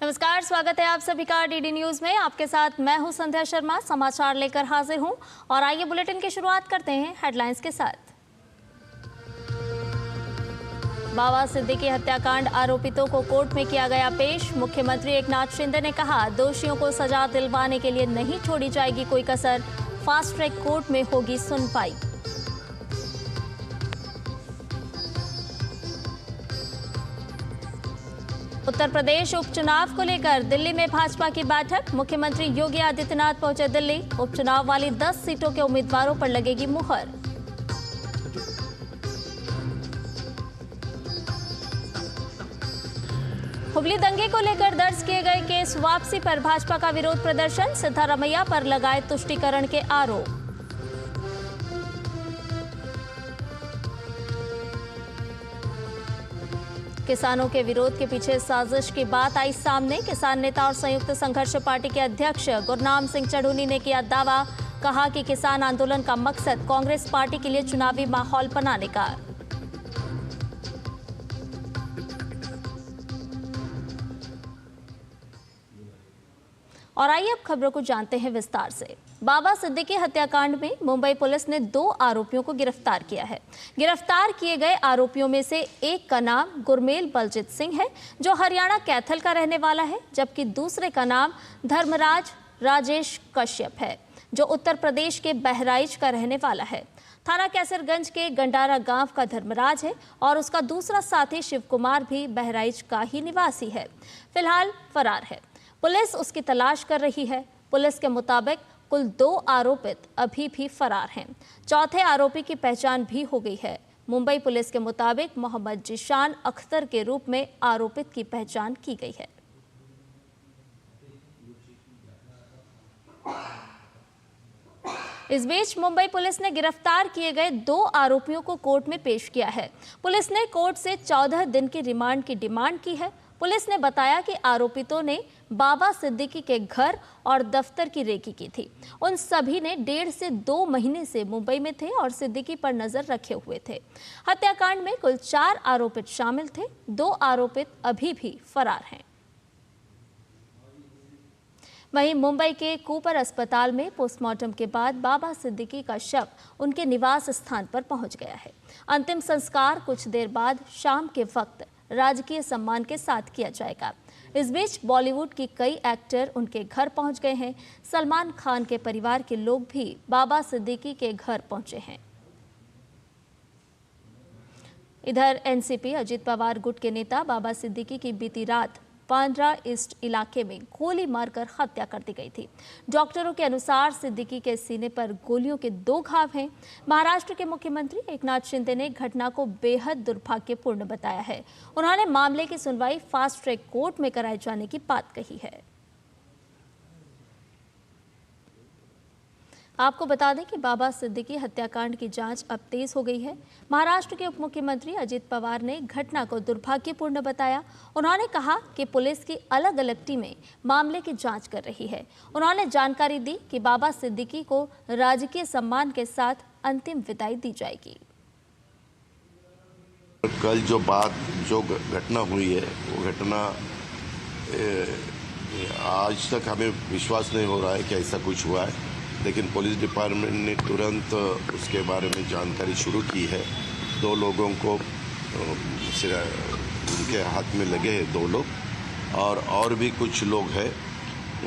नमस्कार, स्वागत है आप सभी का डीडी न्यूज में। आपके साथ मैं हूं संध्या शर्मा। समाचार लेकर हाजिर हूं और आइए बुलेटिन की शुरुआत करते हैं हेडलाइंस के साथ। बाबा सिद्दीकी हत्याकांड आरोपितों को कोर्ट में किया गया पेश। मुख्यमंत्री एकनाथ शिंदे ने कहा, दोषियों को सजा दिलवाने के लिए नहीं छोड़ी जाएगी कोई कसर। फास्ट ट्रैक कोर्ट में होगी सुनवाई। उत्तर प्रदेश उपचुनाव को लेकर दिल्ली में भाजपा की बैठक। मुख्यमंत्री योगी आदित्यनाथ पहुंचे दिल्ली। उपचुनाव वाली 10 सीटों के उम्मीदवारों पर लगेगी मुहर। हुबली दंगे को लेकर दर्ज किए गए केस वापसी पर भाजपा का विरोध प्रदर्शन। सिद्धारमैया पर लगाए तुष्टीकरण के आरोप। किसानों के विरोध के पीछे साजिश की बात आई सामने। किसान नेता और संयुक्त संघर्ष पार्टी के अध्यक्ष गुरनाम सिंह चढ़ूनी ने किया दावा। कहा कि किसान आंदोलन का मकसद कांग्रेस पार्टी के लिए चुनावी माहौल बनाने का। और आइए अब खबरों को जानते हैं विस्तार से। बाबा सिद्दीकी हत्याकांड में मुंबई पुलिस ने 2 आरोपियों को गिरफ्तार किया है। गिरफ्तार किए गए आरोपियों में से एक का नाम गुरमेल बलजीत सिंह है, जो हरियाणा कैथल का रहने वाला है, जबकि दूसरे का नाम धर्मराज राजेश कश्यप है, जो उत्तर प्रदेश के बहराइच का रहने वाला है। थाना कैसरगंज के गंडारा गांव का धर्मराज है और उसका दूसरा साथी शिव कुमार भी बहराइच का ही निवासी है। फिलहाल फरार है। पुलिस उसकी तलाश कर रही है। पुलिस के मुताबिक कुल 2 आरोपित अभी भी फरार हैं। चौथे आरोपी की पहचान भी हो गई है। मुंबई पुलिस के मुताबिक मोहम्मद जिशान अख्तर के रूप में आरोपित की पहचान की गई है। इस बीच मुंबई पुलिस ने गिरफ्तार किए गए 2 आरोपियों को कोर्ट में पेश किया है। पुलिस ने कोर्ट से 14 दिन की रिमांड की डिमांड की है। पुलिस ने बताया कि आरोपितों ने बाबा सिद्दीकी के घर और दफ्तर की रेकी की थी। उन सभी ने 1.5 से 2 महीने से मुंबई में थे और सिद्दीकी पर नजर रखे हुए थे। हत्याकांड में कुल 4 आरोपित शामिल थे। 2 आरोपित अभी भी फरार हैं। वहीं मुंबई के कूपर अस्पताल में पोस्टमार्टम के बाद बाबा सिद्दीकी का शव उनके निवास स्थान पर पहुंच गया है। अंतिम संस्कार कुछ देर बाद शाम के वक्त राजकीय सम्मान के साथ किया जाएगा। इस बीच बॉलीवुड की कई एक्टर उनके घर पहुंच गए हैं। सलमान खान के परिवार के लोग भी बाबा सिद्दीकी के घर पहुंचे हैं। इधर एनसीपी अजित पवार गुट के नेता बाबा सिद्दीकी की बीती रात बांद्रा ईस्ट इलाके में गोली मारकर हत्या कर दी गई थी। डॉक्टरों के अनुसार सिद्दीकी के सीने पर गोलियों के 2 घाव हैं। महाराष्ट्र के मुख्यमंत्री एकनाथ शिंदे ने घटना को बेहद दुर्भाग्यपूर्ण बताया है। उन्होंने मामले की सुनवाई फास्ट ट्रैक कोर्ट में कराए जाने की बात कही है। आपको बता दें कि बाबा सिद्दीकी हत्याकांड की जांच अब तेज हो गई है। महाराष्ट्र के उप मुख्यमंत्री अजित पवार ने घटना को दुर्भाग्यपूर्ण बताया। उन्होंने कहा कि पुलिस की अलग-अलग टीमें मामले की जांच कर रही है। उन्होंने जानकारी दी कि बाबा सिद्दीकी को राजकीय सम्मान के साथ अंतिम विदाई दी जाएगी। कल जो घटना हुई है, वो घटना आज तक हमें विश्वास नहीं हो रहा है कि ऐसा कुछ हुआ है, लेकिन पुलिस डिपार्टमेंट ने तुरंत उसके बारे में जानकारी शुरू की है। 2 लोगों को उनके हाथ में लगे हैं, 2 लोग, और भी कुछ लोग हैं।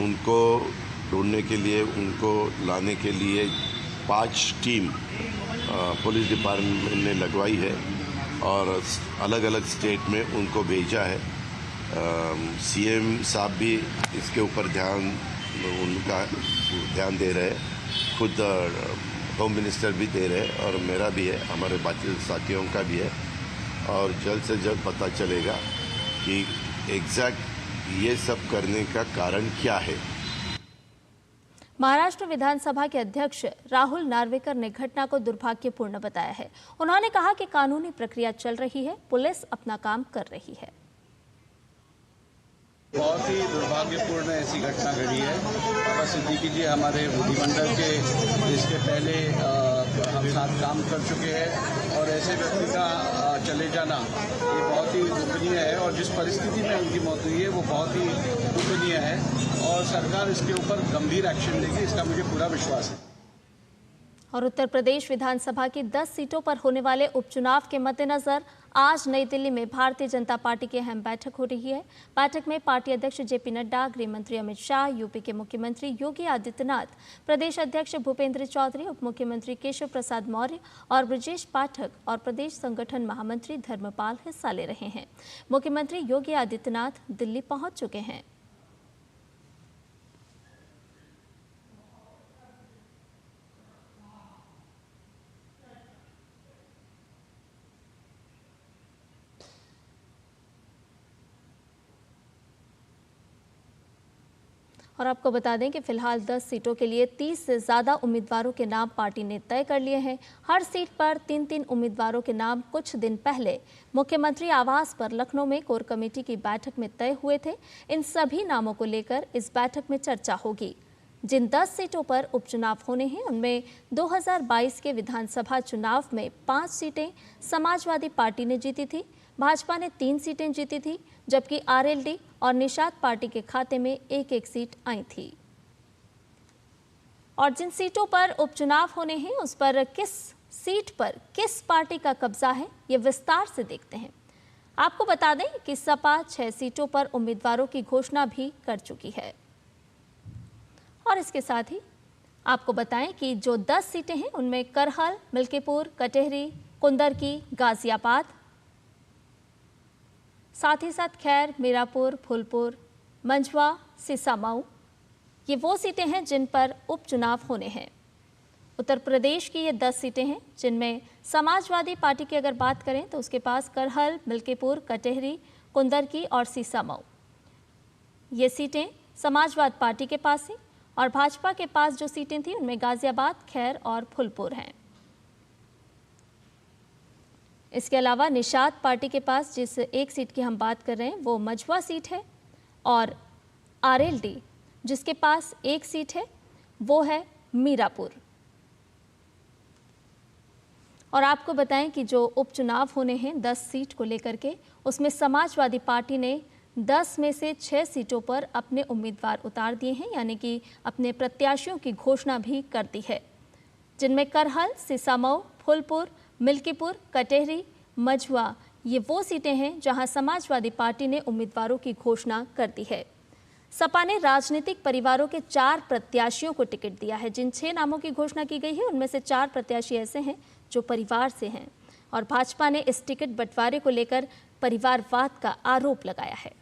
उनको ढूंढने के लिए, उनको लाने के लिए 5 टीम पुलिस डिपार्टमेंट ने लगवाई है और अलग अलग स्टेट में उनको भेजा है। सीएम साहब भी इसके ऊपर उनका ध्यान दे रहे हैं, खुद होम मिनिस्टर भी दे रहे हैं और मेरा भी है, हमारे बाकी साथियों का भी है। और जल्द से जल्द पता चलेगा कि एग्जैक्ट ये सब करने का कारण क्या है। महाराष्ट्र विधानसभा के अध्यक्ष राहुल नार्वेकर ने घटना को दुर्भाग्यपूर्ण बताया है। उन्होंने कहा कि कानूनी प्रक्रिया चल रही है, पुलिस अपना काम कर रही है। बहुत ही दुर्भाग्यपूर्ण ऐसी घटना घटी है। बाबा सिद्दीकी जी हमारे विधिमंडल के इसके पहले हम साथ काम कर चुके हैं और ऐसे व्यक्ति का चले जाना ये बहुत ही दुखनीय है और जिस परिस्थिति में उनकी मौत हुई है वो बहुत ही दुखनीय है और सरकार इसके ऊपर गंभीर एक्शन लेगी, इसका मुझे पूरा विश्वास है। और उत्तर प्रदेश विधानसभा की 10 सीटों पर होने वाले उपचुनाव के मद्देनजर आज नई दिल्ली में भारतीय जनता पार्टी की अहम बैठक हो रही है। बैठक में पार्टी अध्यक्ष जेपी नड्डा, गृह मंत्री अमित शाह, यूपी के मुख्यमंत्री योगी आदित्यनाथ, प्रदेश अध्यक्ष भूपेंद्र चौधरी, उप मुख्यमंत्री केशव प्रसाद मौर्य और ब्रजेश पाठक और प्रदेश संगठन महामंत्री धर्मपाल हिस्सा ले रहे हैं। मुख्यमंत्री योगी आदित्यनाथ दिल्ली पहुंच चुके हैं। और आपको बता दें कि फिलहाल 10 सीटों के लिए 30 से ज़्यादा उम्मीदवारों के नाम पार्टी ने तय कर लिए हैं। हर सीट पर 3-3 उम्मीदवारों के नाम कुछ दिन पहले मुख्यमंत्री आवास पर लखनऊ में कोर कमेटी की बैठक में तय हुए थे। इन सभी नामों को लेकर इस बैठक में चर्चा होगी। जिन 10 सीटों पर उपचुनाव होने हैं उनमें 2022 के विधानसभा चुनाव में 5 सीटें समाजवादी पार्टी ने जीती थी, भाजपा ने 3 सीटें जीती थी, जबकि आरएलडी और निषाद पार्टी के खाते में 1-1 सीट आई थी। और जिन सीटों पर उपचुनाव होने हैं उस पर किस सीट पर किस पार्टी का कब्जा है, ये विस्तार से देखते हैं। आपको बता दें कि सपा 6 सीटों पर उम्मीदवारों की घोषणा भी कर चुकी है। और इसके साथ ही आपको बताएं कि जो 10 सीटें हैं उनमें करहल, मिल्कीपुर, कटेहरी, कुंदरकी, गाजियाबाद, साथ ही साथ खैर, मीरापुर, फूलपुर, मंझवा, सिसामाऊ, ये वो सीटें हैं जिन पर उपचुनाव होने हैं। उत्तर प्रदेश की ये 10 सीटें हैं जिनमें समाजवादी पार्टी की अगर बात करें तो उसके पास करहल, मिल्कीपुर, कटेहरी, कुंदरकी और सिसामाऊ, ये सीटें समाजवाद पार्टी के पास हैं। और भाजपा के पास जो सीटें थी उनमें गाजियाबाद, खैर और फूलपुर हैं। इसके अलावा निषाद पार्टी के पास जिस एक सीट की हम बात कर रहे हैं वो मझवा सीट है और आरएलडी जिसके पास एक सीट है वो है मीरापुर। और आपको बताएं कि जो उपचुनाव होने हैं 10 सीट को लेकर के, उसमें समाजवादी पार्टी ने 10 में से 6 सीटों पर अपने उम्मीदवार उतार दिए हैं, यानी कि अपने प्रत्याशियों की घोषणा भी कर दी है, जिनमें करहल, सिसामऊ, फूलपुर, मिल्कीपुर, कटेहरी, मझवा, ये वो सीटें हैं जहां समाजवादी पार्टी ने उम्मीदवारों की घोषणा कर दी है। सपा ने राजनीतिक परिवारों के 4 प्रत्याशियों को टिकट दिया है। जिन 6 नामों की घोषणा की गई है उनमें से 4 प्रत्याशी ऐसे हैं जो परिवार से हैं। और भाजपा ने इस टिकट बंटवारे को लेकर परिवारवाद का आरोप लगाया है।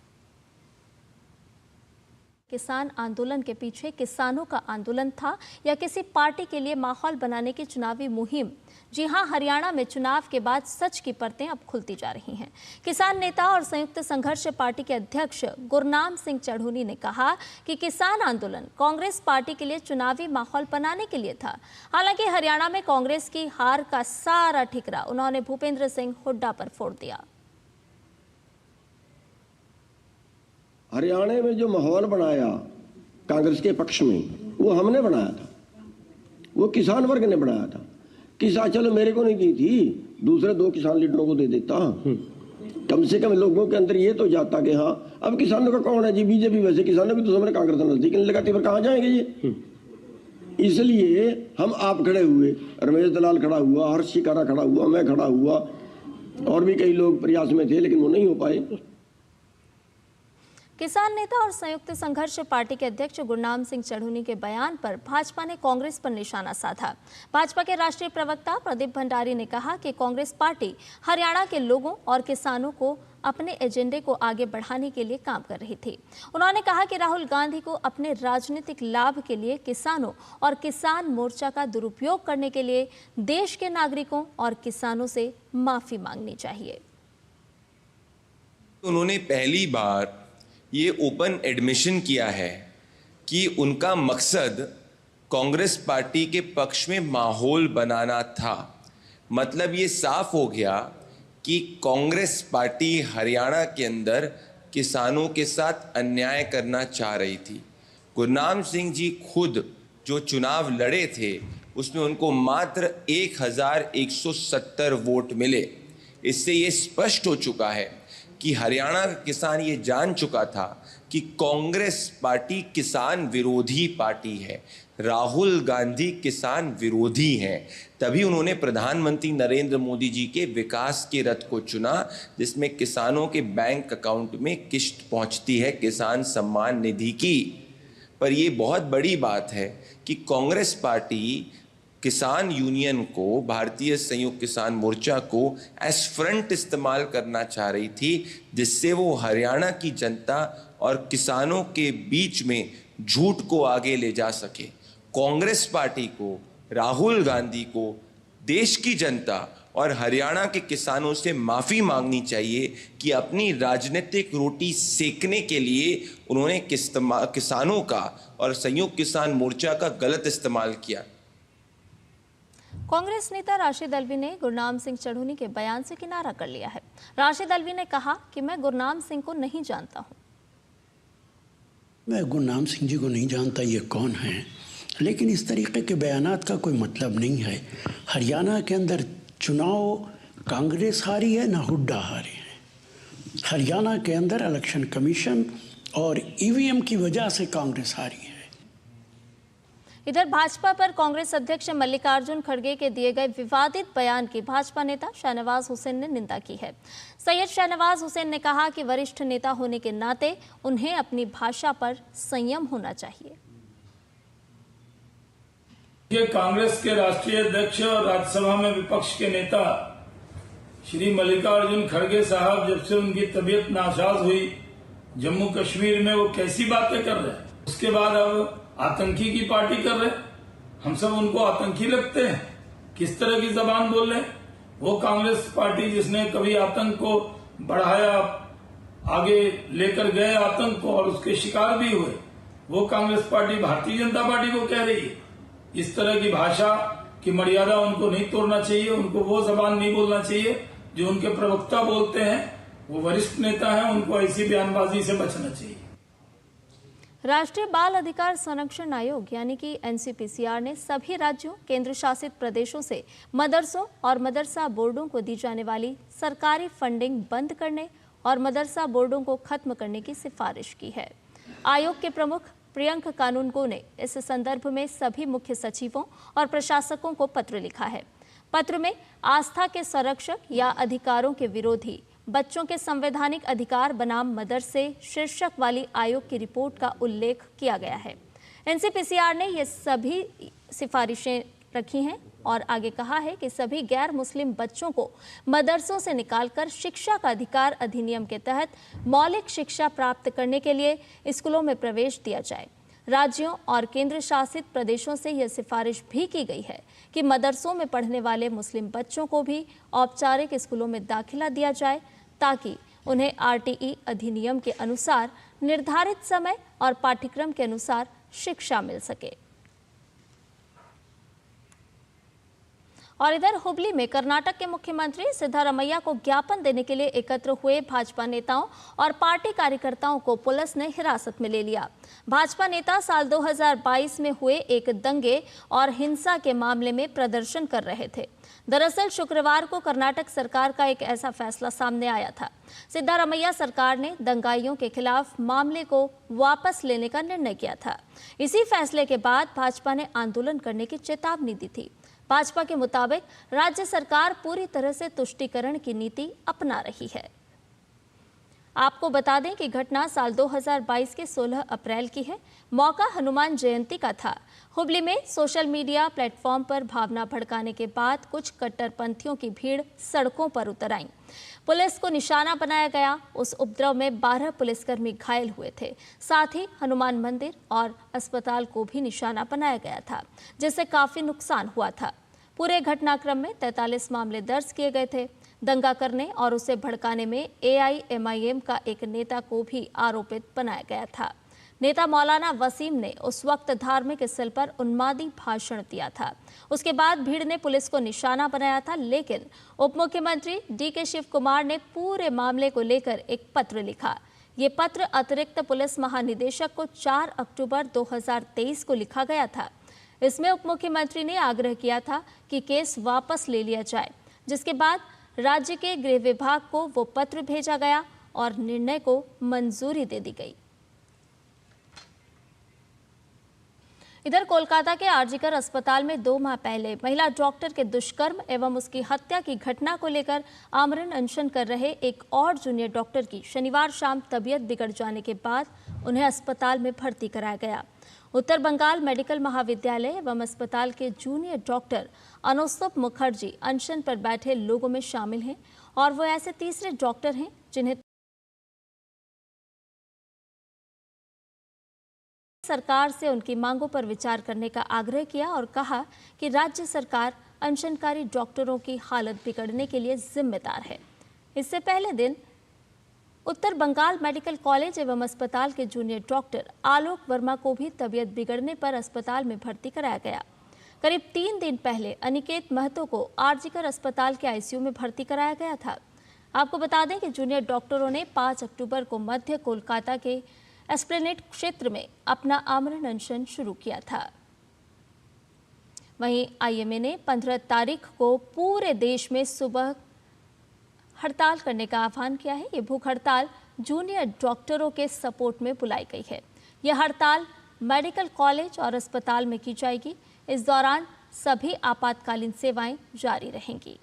किसान आंदोलन के पीछे किसानों का आंदोलन था या किसी पार्टी के लिए माहौल बनाने की चुनावी मुहिम? जी हां, हरियाणा में चुनाव के बाद सच की परतें अब खुलती जा रही हैं। किसान नेता और संयुक्त संघर्ष पार्टी के अध्यक्ष गुरनाम सिंह चढ़ूनी ने कहा कि किसान आंदोलन कांग्रेस पार्टी के लिए चुनावी माहौल बनाने के लिए था। हालांकि हरियाणा में कांग्रेस की हार का सारा ठिकरा उन्होंने भूपेंद्र सिंह हुड्डा पर फोड़ दिया। हरियाणा में जो माहौल बनाया कांग्रेस के पक्ष में वो हमने बनाया था, वो किसान वर्ग ने बनाया था। किसान चलो मेरे को नहीं दी थी, दूसरे 2 किसान लीडरों को दे देता, कम से कम लोगों के अंदर ये तो जाता कि हाँ अब किसानों का कौन है जी, बीजेपी वैसे किसानों भी तो सामने कांग्रेस नजदीक नहीं लगाती, पर कहाँ जाएंगे ये। इसलिए हम आप खड़े हुए, रमेश दलाल खड़ा हुआ, हर्ष शिकारा खड़ा हुआ, मैं खड़ा हुआ और भी कई लोग प्रयास में थे लेकिन वो नहीं हो पाए। किसान नेता और संयुक्त संघर्ष पार्टी के अध्यक्ष गुरनाम सिंह चढ़ूनी के बयान पर भाजपा ने कांग्रेस पर निशाना साधा। भाजपा के राष्ट्रीय प्रवक्ता प्रदीप भंडारी ने कहा कि कांग्रेस पार्टी हरियाणा के लोगों और किसानों को अपने एजेंडे को आगे बढ़ाने के लिए काम कर रही थी। उन्होंने कहा कि राहुल गांधी को अपने राजनीतिक लाभ के लिए किसानों और किसान मोर्चा का दुरुपयोग करने के लिए देश के नागरिकों और किसानों से माफी मांगनी चाहिए। उन्होंने पहली बार ये ओपन एडमिशन किया है कि उनका मकसद कांग्रेस पार्टी के पक्ष में माहौल बनाना था। मतलब ये साफ हो गया कि कांग्रेस पार्टी हरियाणा के अंदर किसानों के साथ अन्याय करना चाह रही थी। गुरनाम सिंह जी खुद जो चुनाव लड़े थे उसमें उनको मात्र 1170 वोट मिले। इससे ये स्पष्ट हो चुका है कि हरियाणा का किसान ये जान चुका था कि कांग्रेस पार्टी किसान विरोधी पार्टी है, राहुल गांधी किसान विरोधी हैं। तभी उन्होंने प्रधानमंत्री नरेंद्र मोदी जी के विकास के रथ को चुना, जिसमें किसानों के बैंक अकाउंट में किस्त पहुंचती है किसान सम्मान निधि की। पर ये बहुत बड़ी बात है कि कांग्रेस पार्टी किसान यूनियन को, भारतीय संयुक्त किसान मोर्चा को एज फ्रंट इस्तेमाल करना चाह रही थी, जिससे वो हरियाणा की जनता और किसानों के बीच में झूठ को आगे ले जा सके। कांग्रेस पार्टी को, राहुल गांधी को, देश की जनता और हरियाणा के किसानों से माफ़ी मांगनी चाहिए कि अपनी राजनीतिक रोटी सेकने के लिए उन्होंने किसानों का और संयुक्त किसान मोर्चा का गलत इस्तेमाल किया। कांग्रेस नेता राशिद अल्वी ने गुरनाम सिंह चढ़ूनी के बयान से किनारा कर लिया है। राशिद अल्वी ने कहा कि मैं गुरनाम सिंह को नहीं जानता हूं। मैं गुरनाम सिंह जी को नहीं जानता ये कौन हैं, लेकिन इस तरीके के बयानात का कोई मतलब नहीं है। हरियाणा के अंदर चुनाव कांग्रेस हारी है ना हुड्डा हारे हैं। हरियाणा के अंदर इलेक्शन कमीशन और ईवीएम की वजह से कांग्रेस हारी है। इधर भाजपा पर कांग्रेस अध्यक्ष मल्लिकार्जुन खड़गे के दिए गए विवादित बयान की भाजपा नेता शाहनवाज हुसैन ने निंदा की है। सैयद शाहनवाज हुसैन ने कहा कि वरिष्ठ नेता होने के नाते उन्हें अपनी भाषा पर संयम होना चाहिए। कांग्रेस के राष्ट्रीय अध्यक्ष और राज्यसभा में विपक्ष के नेता श्री मल्लिकार्जुन खड़गे साहब, जब से उनकी तबीयत नासाज हुई जम्मू कश्मीर में, वो कैसी बातें कर रहे हैं। उसके बाद अब आतंकी की पार्टी कर रहे हैं। हम सब उनको आतंकी लगते हैं। किस तरह की जबान बोल रहे हैं। वो कांग्रेस पार्टी जिसने कभी आतंक को बढ़ाया, आगे लेकर गए आतंक को और उसके शिकार भी हुए, वो कांग्रेस पार्टी भारतीय जनता पार्टी को कह रही है। इस तरह की भाषा की मर्यादा उनको नहीं तोड़ना चाहिए। उनको वो जबान नहीं बोलना चाहिए जो उनके प्रवक्ता बोलते हैं। वो वरिष्ठ नेता हैं, उनको ऐसी बयानबाजी से बचना चाहिए। राष्ट्रीय बाल अधिकार संरक्षण आयोग यानी कि एनसीपीसीआर ने सभी राज्यों, केंद्र शासित प्रदेशों से मदरसों और मदरसा बोर्डों को दी जाने वाली सरकारी फंडिंग बंद करने और मदरसा बोर्डों को खत्म करने की सिफारिश की है। आयोग के प्रमुख प्रियंक कानूनगो ने इस संदर्भ में सभी मुख्य सचिवों और प्रशासकों को पत्र लिखा है। पत्र में आस्था के संरक्षक या अधिकारों के विरोधी बच्चों के संवैधानिक अधिकार बनाम मदरसे शीर्षक वाली आयोग की रिपोर्ट का उल्लेख किया गया है। एनसीपीसीआर ने ये सभी सिफारिशें रखी हैं और आगे कहा है कि सभी गैर मुस्लिम बच्चों को मदरसों से निकालकर शिक्षा का अधिकार अधिनियम के तहत मौलिक शिक्षा प्राप्त करने के लिए स्कूलों में प्रवेश दिया जाए। राज्यों और केंद्र शासित प्रदेशों से यह सिफारिश भी की गई है कि मदरसों में पढ़ने वाले मुस्लिम बच्चों को भी औपचारिक स्कूलों में दाखिला दिया जाए ताकि उन्हें आरटीई अधिनियम के अनुसार निर्धारित समय और पाठ्यक्रम के अनुसार शिक्षा मिल सके। और इधर हुबली में कर्नाटक के मुख्यमंत्री सिद्धारमैया को ज्ञापन देने के लिए एकत्र हुए भाजपा नेताओं और पार्टी कार्यकर्ताओं को पुलिस ने हिरासत में ले लिया। भाजपा नेता साल 2022 में हुए एक दंगे और हिंसा के मामले में प्रदर्शन कर रहे थे। दरअसल शुक्रवार को कर्नाटक सरकार का एक ऐसा फैसला सामने आया था। सिद्धारमैया सरकार ने दंगाइयों के खिलाफ मामले को वापस लेने का निर्णय किया था। इसी फैसले के बाद भाजपा ने आंदोलन करने की चेतावनी दी थी। भाजपा के मुताबिक राज्य सरकार पूरी तरह से तुष्टीकरण की नीति अपना रही है। आपको बता दें कि घटना साल 2022 के 16 अप्रैल की है। मौका हनुमान जयंती का था। हुबली में सोशल मीडिया प्लेटफॉर्म पर भावना भड़काने के बाद कुछ कट्टरपंथियों की भीड़ सड़कों पर उतर आई। पुलिस को निशाना बनाया गया। उस उपद्रव में 12 पुलिसकर्मी घायल हुए थे। साथ ही हनुमान मंदिर और अस्पताल को भी निशाना बनाया गया था, जिससे काफी नुकसान हुआ था। पूरे घटनाक्रम में 43 मामले दर्ज किए गए थे। दंगा करने और उसे भड़काने में AIMIM का एक नेता को भी आरोपित बनाया गया था। नेता मौलाना वसीम ने उस वक्त धार्मिक स्थल पर उन्मादी भाषण दिया था। उसके बाद भीड़ ने पुलिस को निशाना बनाया था, लेकिन उप मुख्यमंत्री DK शिव कुमार ने पूरे मामले को लेकर एक पत्र लिखा। ये पत्र अतिरिक्त पुलिस महानिदेशक को 4 अक्टूबर 2023 को लिखा गया था। इसमें उप मुख्यमंत्री ने आग्रह किया था कि केस वापस ले लिया जाए, जिसके बाद राज्य के गृह विभाग को वो पत्र भेजा गया और निर्णय को मंजूरी दे दी गई। इधर कोलकाता के आरजीकर अस्पताल में 2 माह पहले महिला डॉक्टर के दुष्कर्म एवं उसकी हत्या की घटना को लेकर आमरण अनशन कर रहे एक और जूनियर डॉक्टर की शनिवार शाम तबीयत बिगड़ जाने के बाद उन्हें अस्पताल में भर्ती कराया गया। उत्तर बंगाल मेडिकल महाविद्यालय एवं अस्पताल के जूनियर डॉक्टर अनुस्तुप मुखर्जी अनशन पर बैठे लोगों में शामिल हैं और वो ऐसे तीसरे डॉक्टर हैं जिन्हें सरकार से उनकी मांगों पर विचार करने का आग्रह किया और कहा कि राज्य सरकार अनशनकारी डॉक्टरों की हालत बिगड़ने के लिए जिम्मेदार है। इससे पहले दिन उत्तर बंगाल मेडिकल कॉलेज एवं अस्पताल के जूनियर डॉक्टर आलोक वर्मा को भी तबीयत बिगड़ने पर अस्पताल में भर्ती कराया गया। करीब 3 दिन पहले अनिकेत महतो को आरजीकर अस्पताल के आईसीयू में भर्ती कराया गया था। आपको बता दें कि जूनियर डॉक्टरों ने 5 अक्टूबर को मध्य कोलकाता के एस्प्लेनेड क्षेत्र में अपना आमरण अनशन शुरू किया था। वहीं आईएमए ने 15 तारीख को पूरे देश में सुबह हड़ताल करने का आह्वान किया है। ये भूख हड़ताल जूनियर डॉक्टरों के सपोर्ट में बुलाई गई है। यह हड़ताल मेडिकल कॉलेज और अस्पताल में की जाएगी। इस दौरान सभी आपातकालीन सेवाएं जारी रहेंगी।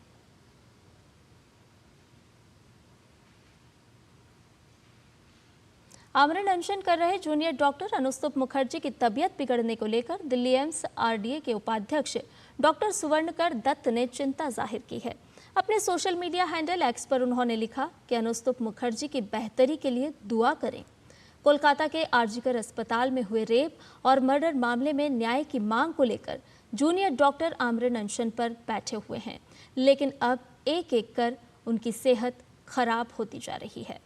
आमरण अनशन कर रहे जूनियर डॉक्टर अनुस्तुप मुखर्जी की तबीयत बिगड़ने को लेकर दिल्ली एम्स आरडीए के उपाध्यक्ष डॉक्टर सुवर्णकर दत्त ने चिंता जाहिर की है। अपने सोशल मीडिया हैंडल एक्स पर उन्होंने लिखा कि अनुस्तुप मुखर्जी की बेहतरी के लिए दुआ करें। कोलकाता के आरजीकर अस्पताल में हुए रेप और मर्डर मामले में न्याय की मांग को लेकर जूनियर डॉक्टर आमरण अनशन पर बैठे हुए हैं, लेकिन अब एक एक कर उनकी सेहत खराब होती जा रही है।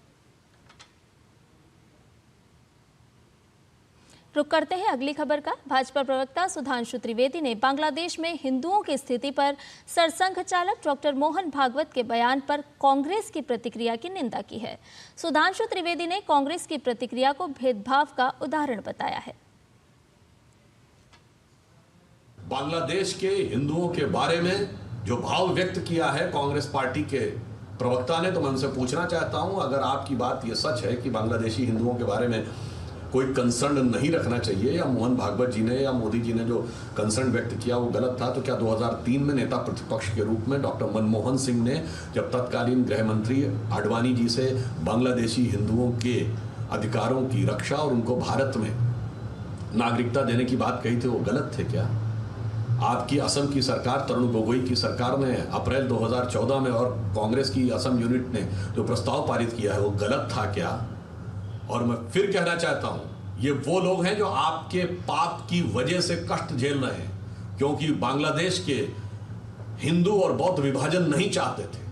रुक करते हैं अगली खबर का। भाजपा प्रवक्ता सुधांशु त्रिवेदी ने बांग्लादेश में हिंदुओं की स्थिति पर सरसंघ चालक डॉक्टर मोहन भागवत के बयान पर कांग्रेस की प्रतिक्रिया की निंदा की है। सुधांशु त्रिवेदी ने कांग्रेस की प्रतिक्रिया को भेदभाव का उदाहरण बताया है। बांग्लादेश के हिंदुओं के बारे में जो भाव व्यक्त किया है कांग्रेस पार्टी के प्रवक्ता ने, तो मैं उनसे पूछना चाहता हूं, अगर आपकी बात यह सच है कि बांग्लादेशी हिंदुओं के बारे में कोई कंसर्न नहीं रखना चाहिए, या मोहन भागवत जी ने या मोदी जी ने जो कंसर्न व्यक्त किया वो गलत था, तो क्या 2003 में नेता प्रतिपक्ष के रूप में डॉक्टर मनमोहन सिंह ने जब तत्कालीन गृह मंत्री आडवाणी जी से बांग्लादेशी हिंदुओं के अधिकारों की रक्षा और उनको भारत में नागरिकता देने की बात कही थी, वो गलत थे क्या? आपकी असम की सरकार, तरुण गोगोई की सरकार ने अप्रैल 2014 में और कांग्रेस की असम यूनिट ने जो प्रस्ताव पारित किया है वो गलत था क्या? और मैं फिर कहना चाहता हूं, ये वो लोग हैं जो आपके पाप की वजह से कष्ट झेल रहे हैं, क्योंकि बांग्लादेश के हिंदू और बौद्ध विभाजन नहीं चाहते थे।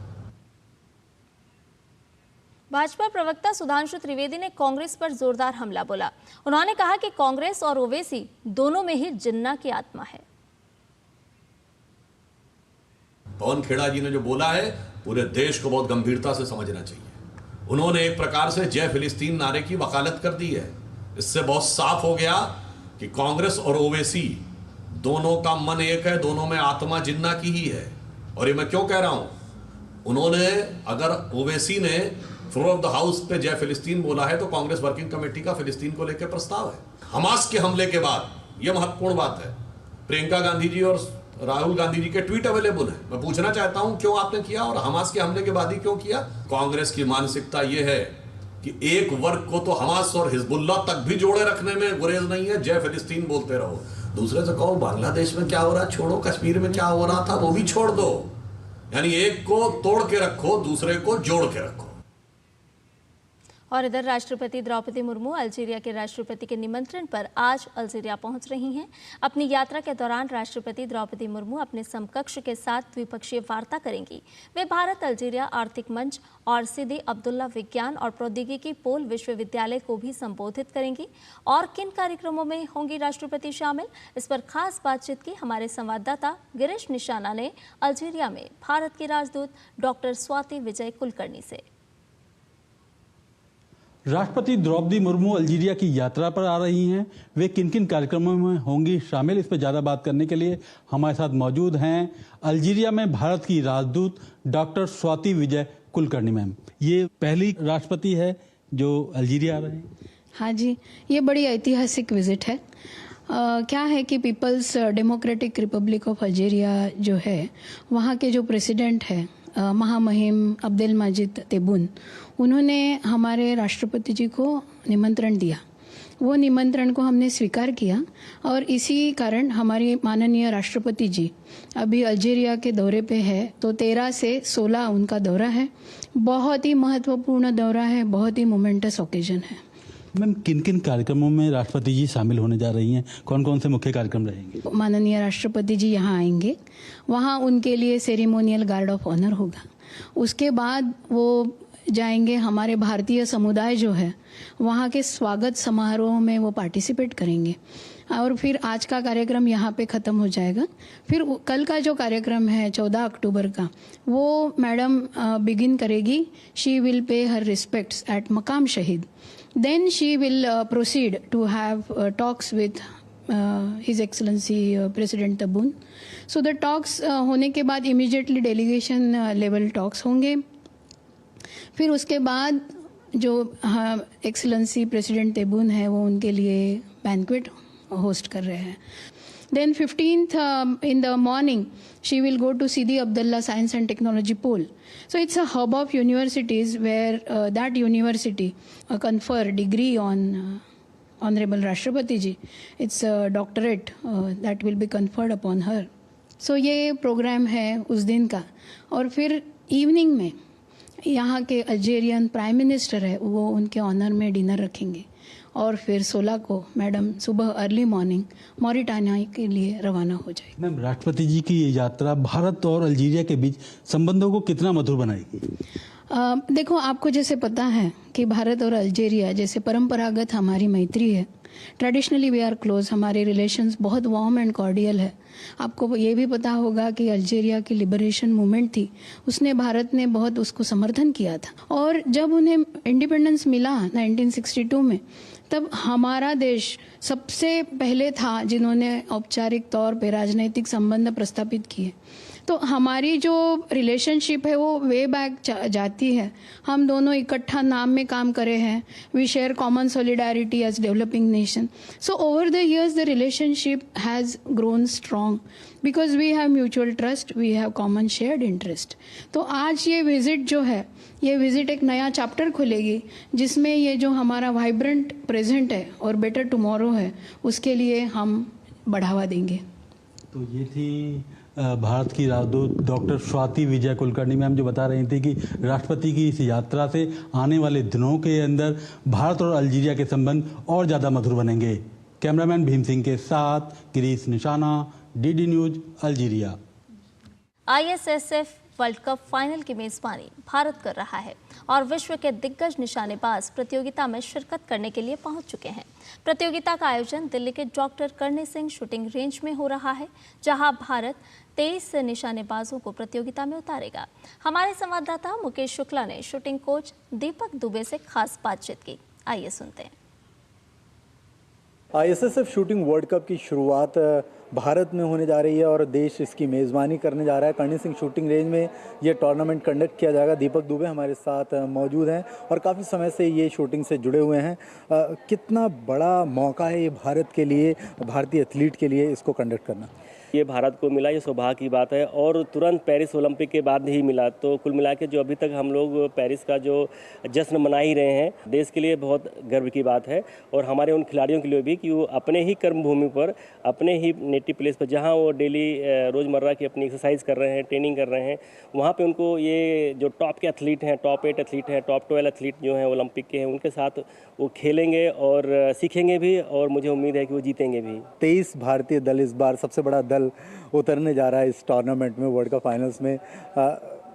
भाजपा प्रवक्ता सुधांशु त्रिवेदी ने कांग्रेस पर जोरदार हमला बोला। उन्होंने कहा कि कांग्रेस और ओवैसी दोनों में ही जिन्ना की आत्मा है। पवन खेड़ा जी ने जो बोला है पूरे देश को बहुत गंभीरता से समझना चाहिए। उन्होंने एक प्रकार से जय फिलिस्तीन नारे की वकालत कर दी है। इससे बहुत साफ हो गया कि कांग्रेस और ओवैसी दोनों का मन एक है, दोनों में आत्मा जिन्ना की ही है। और ये मैं क्यों कह रहा हूं, उन्होंने, अगर ओवैसी ने फ्लोर ऑफ द हाउस पे जय फिलिस्तीन बोला है तो कांग्रेस वर्किंग कमेटी का फिलिस्तीन को लेकर प्रस्ताव है। हमास के हमले के बाद यह महत्वपूर्ण बात है, प्रियंका गांधी जी और राहुल गांधी जी के ट्वीट अवेलेबल है। मैं पूछना चाहता हूं क्यों आपने किया, और हमास के हमले के बाद ही क्यों किया? कांग्रेस की मानसिकता यह है कि एक वर्ग को तो हमास और हिजबुल्लाह तक भी जोड़े रखने में गुरेज नहीं है, जय फिलिस्तीन बोलते रहो। दूसरे से कहो बांग्लादेश में क्या हो रहा छोड़ो, कश्मीर में क्या हो रहा था वो भी छोड़ दो। यानी एक को तोड़ के रखो, दूसरे को जोड़ के रखो। और इधर राष्ट्रपति द्रौपदी मुर्मू अल्जीरिया के राष्ट्रपति के निमंत्रण पर आज अल्जीरिया पहुंच रही हैं। अपनी यात्रा के दौरान राष्ट्रपति द्रौपदी मुर्मू अपने समकक्ष के साथ द्विपक्षीय वार्ता करेंगी। वे भारत अल्जीरिया आर्थिक मंच और सिदी अब्दुल्ला विज्ञान और प्रौद्योगिकी पोल विश्वविद्यालय को भी संबोधित करेंगी। और किन कार्यक्रमों में होंगी राष्ट्रपति शामिल, इस पर खास बातचीत की हमारे संवाददाता गिरीश निशाना ने अल्जीरिया में भारत की राजदूत डॉक्टर स्वाति विजय कुलकर्णी से। राष्ट्रपति द्रौपदी मुर्मू अल्जीरिया की यात्रा पर आ रही हैं। वे किन किन कार्यक्रमों में होंगी शामिल, इस पर ज़्यादा बात करने के लिए हमारे साथ मौजूद हैं अल्जीरिया में भारत की राजदूत डॉक्टर स्वाति विजय कुलकर्णी। मैम, ये पहली राष्ट्रपति है जो अल्जीरिया आ रहे हैं? हाँ जी, ये बड़ी ऐतिहासिक विजिट है। क्या है कि people's democratic republic of Algeria जो है, वहाँ के जो प्रेसिडेंट है महामहिम अब्देल माजिद तेबून, उन्होंने हमारे राष्ट्रपति जी को निमंत्रण दिया। वो निमंत्रण को हमने स्वीकार किया और इसी कारण हमारी माननीय राष्ट्रपति जी अभी अल्जीरिया के दौरे पे है। तो 13 से 16 उनका दौरा है। बहुत ही महत्वपूर्ण दौरा है, बहुत ही मोमेंटस ओकेजन है। मैम, किन किन कार्यक्रमों में राष्ट्रपति जी शामिल होने जा रही हैं? कौन कौन से मुख्य कार्यक्रम रहेंगे? माननीय राष्ट्रपति जी यहाँ आएंगे, वहाँ उनके लिए सेरेमोनियल गार्ड ऑफ ऑनर होगा। उसके बाद वो जाएंगे, हमारे भारतीय समुदाय जो है वहाँ के स्वागत समारोह में वो पार्टिसिपेट करेंगे और फिर आज का कार्यक्रम यहाँ पे ख़त्म हो जाएगा। फिर कल का जो कार्यक्रम है 14 अक्टूबर का, वो मैडम बिगिन करेगी। She will pay her respects eight मकाम शहीद। Then she will proceed to have talks with His Excellency President Tebboune. So the talks होने के बाद immediately delegation level talks होंगे। फिर उसके बाद जो Excellency President Tebboune है वो उनके लिए banquet host कर रहे हैं। Then 15th in the morning, she will go to Sidi Abdullah Science and Technology Pole. So it's a hub of universities where that university confer degree on Honorable Rashtrapati Ji. It's a doctorate that will be conferred upon her. So ये programme है उस दिन का। और फिर evening में यहाँ के अल्जीरियन प्राइम मिनिस्टर है वो उनके ऑनर में डिनर रखेंगे और फिर 16 को मैडम सुबह अर्ली मॉर्निंग मॉरिटानिया के लिए रवाना हो जाएगी। मैम, राष्ट्रपति जी की ये यात्रा भारत और अल्जीरिया के बीच संबंधों को कितना मधुर बनाएगी? देखो, आपको जैसे पता है कि भारत और अल्जीरिया जैसे परंपरागत हमारी मैत्री है। ट्रेडिशनली वी आर क्लोज, हमारे रिलेशंस बहुत वार्म एंड कॉर्डियल है। आपको ये भी पता होगा कि अल्जीरिया की लिबरेशन मूवमेंट थी, उसने भारत ने बहुत उसको समर्थन किया था। और जब उन्हें इंडिपेंडेंस मिला 1962 में, तब हमारा देश सबसे पहले था जिन्होंने औपचारिक तौर पे राजनीतिक संबंध प्रस्तापित किए। तो हमारी जो रिलेशनशिप है वो वे बैक जाती है। हम दोनों इकट्ठा नाम में काम करे हैं। We share common solidarity as developing nation. So over the years the relationship has grown strong because we have mutual trust, we have common shared interest. तो आज ये विजिट जो है, ये विजिट एक नया चैप्टर खोलेगी जिसमें ये जो हमारा वाइब्रेंट प्रेजेंट है और बेटर टुमारो है उसके लिए हम बढ़ावा देंगे। तो ये थी भारत की राजदूत डॉक्टर स्वाति विजय कुलकर्णी मैम, जो बता रही थी कि राष्ट्रपति की इस यात्रा से आने वाले दिनों के अंदर भारत और अल्जीरिया के संबंध और ज़्यादा मधुर बनेंगे। कैमरामैन भीम सिंह के साथ गिरीश निशाना, DD news, Algeria. ISSF world cup final की मेजबानी भारत कर रहा है और विश्व के दिग्गज निशानेबाज प्रतियोगिता में शिरकत करने के लिए पहुंच चुके हैं। प्रतियोगिता का आयोजन दिल्ली के doctor Karni Singh shooting range में हो रहा है, जहां भारत 23 निशानेबाजों को प्रतियोगिता में उतारेगा। हमारे संवाददाता मुकेश शुक्ला ने शूटिंग कोच दीपक दुबे से खास बातचीत की। आइए सुनते हैं। ISSF शूटिंग वर्ल्ड कप की शुरुआत भारत में होने जा रही है और देश इसकी मेज़बानी करने जा रहा है। करणी सिंह शूटिंग रेंज में ये टूर्नामेंट कंडक्ट किया जाएगा। दीपक दुबे हमारे साथ मौजूद हैं और काफ़ी समय से ये शूटिंग से जुड़े हुए हैं। कितना बड़ा मौका है ये भारत के लिए, भारतीय एथलीट के लिए इसको कंडक्ट करना? ये भारत को मिला, ये सौभाग्य की बात है और तुरंत पेरिस ओलंपिक के बाद ही मिला। तो कुल मिला के जो अभी तक हम लोग पेरिस का जो जश्न मना ही रहे हैं, देश के लिए बहुत गर्व की बात है और हमारे उन खिलाड़ियों के लिए भी कि वो अपने ही कर्म भूमि पर, अपने ही नेटिव प्लेस पर, जहां वो डेली रोज़मर्रा की अपनी एक्सरसाइज कर रहे हैं, ट्रेनिंग कर रहे हैं, वहाँ पे उनको ये जो टॉप के एथलीट हैं, टॉप 8 एथलीट हैं, टॉप 12 एथलीट जो हैं ओलंपिक के हैं, उनके साथ वो खेलेंगे और सीखेंगे भी और मुझे उम्मीद है कि वो जीतेंगे भी। 23 भारतीय दल इस बार सबसे बड़ा दल उतरने जा रहा है इस टूर्नामेंट में, वर्ल्ड कप फाइनल्स में।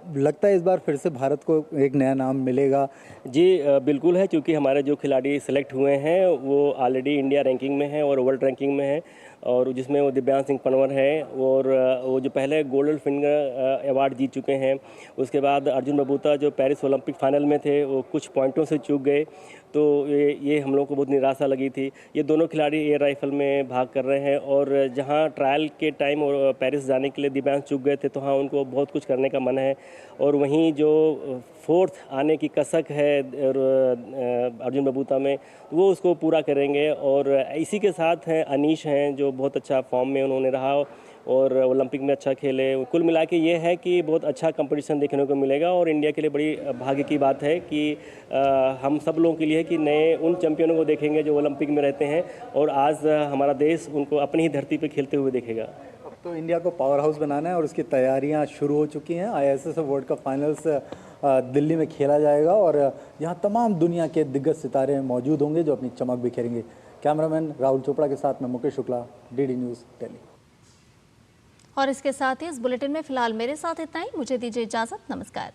लगता है इस बार फिर से भारत को एक नया नाम मिलेगा? जी बिल्कुल है, क्योंकि हमारे जो खिलाड़ी सेलेक्ट हुए हैं वो ऑलरेडी इंडिया रैंकिंग में हैं और वर्ल्ड रैंकिंग में हैं, और जिसमें वो दिव्यांश सिंह पनवर है और वो जो पहले गोल्डन फिंगर अवार्ड जीत चुके हैं। उसके बाद अर्जुन बबूता जो पेरिस ओलंपिक फाइनल में थे वो कुछ पॉइंटों से चूक गए, तो ये हम लोग को बहुत निराशा लगी थी। ये दोनों खिलाड़ी एयर राइफल में भाग कर रहे हैं, और जहां ट्रायल के टाइम और पेरिस जाने के लिए दिव्यांश चूक गए थे, तो हाँ उनको बहुत कुछ करने का मन है। और वहीं जो फोर्थ आने की कसक है अर्जुन बबूता में, वो उसको पूरा करेंगे। और इसी के साथ हैं अनीश हैं जो बहुत अच्छा फॉर्म में उन्होंने रहा और ओलंपिक में अच्छा खेले। कुल मिला के ये है कि बहुत अच्छा कंपटीशन देखने को मिलेगा, और इंडिया के लिए बड़ी भाग्य की बात है कि हम सब लोगों के लिए कि नए उन चैंपियनों को देखेंगे जो ओलंपिक में रहते हैं, और आज हमारा देश उनको अपनी ही धरती पर खेलते हुए देखेगा। अब तो इंडिया को पावर हाउस बनाना है और उसकी तैयारियां शुरू हो चुकी हैं। ISSF world cup finals Delhi में खेला जाएगा और यहाँ तमाम दुनिया के दिग्गज सितारे मौजूद होंगे जो अपनी चमक बिखेरेंगे। कैमरामैन राहुल चोपड़ा के साथ मैं मुकेश शुक्ला, DD न्यूज़ दिल्ली। और इसके साथ ही इस बुलेटिन में फिलहाल मेरे साथ इतना ही। मुझे दीजिए इजाजत। नमस्कार।